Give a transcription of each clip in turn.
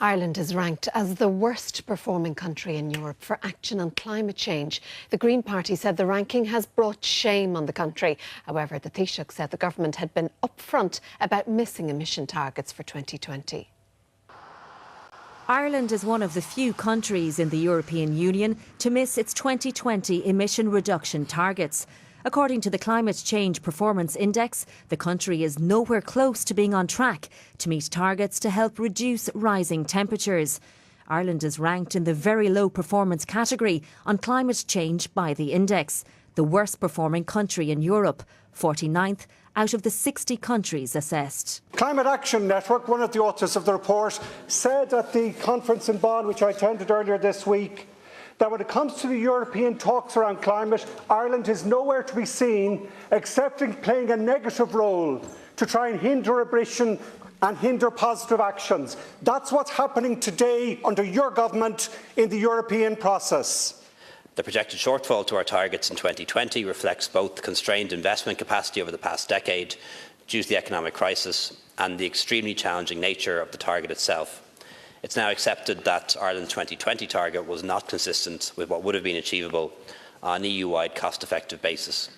Ireland is ranked as the worst performing country in Europe for action on climate change. The Green Party said the ranking has brought shame on the country. However, the Taoiseach said the government had been upfront about missing emission targets for 2020. Ireland is one of the few countries in the European Union to miss its 2020 emission reduction targets. According to the Climate Change Performance Index, the country is nowhere close to being on track to meet targets to help reduce rising temperatures. Ireland is ranked in the very low performance category on climate change by the index, the worst performing country in Europe, 49th out of the 60 countries assessed. Climate Action Network, one of the authors of the report, said at the conference in Bonn, which I attended earlier this week, that when it comes to the European talks around climate, Ireland is nowhere to be seen except in playing a negative role to try and hinder ambition and hinder positive actions. That's what's happening today under your government in the European process. The projected shortfall to our targets in 2020 reflects both constrained investment capacity over the past decade due to the economic crisis and the extremely challenging nature of the target itself. It's now accepted that Ireland's 2020 target was not consistent with what would have been achievable on an EU-wide cost-effective basis.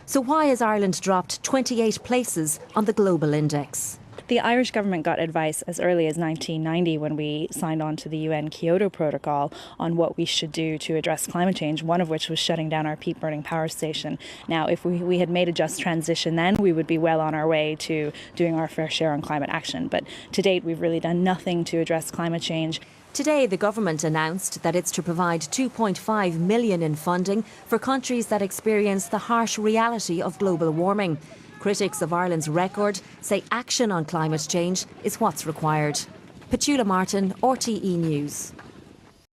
So why has Ireland dropped 28 places on the global index? The Irish government got advice as early as 1990 when we signed on to the UN Kyoto Protocol on what we should do to address climate change, one of which was shutting down our peat-burning power station. Now, if we had made a just transition then, we would be well on our way to doing our fair share on climate action. But to date, we've really done nothing to address climate change. Today, the government announced that it's to provide $2.5 million in funding for countries that experience the harsh reality of global warming. Critics of Ireland's record say action on climate change is what's required. Petula Martin, RTE News.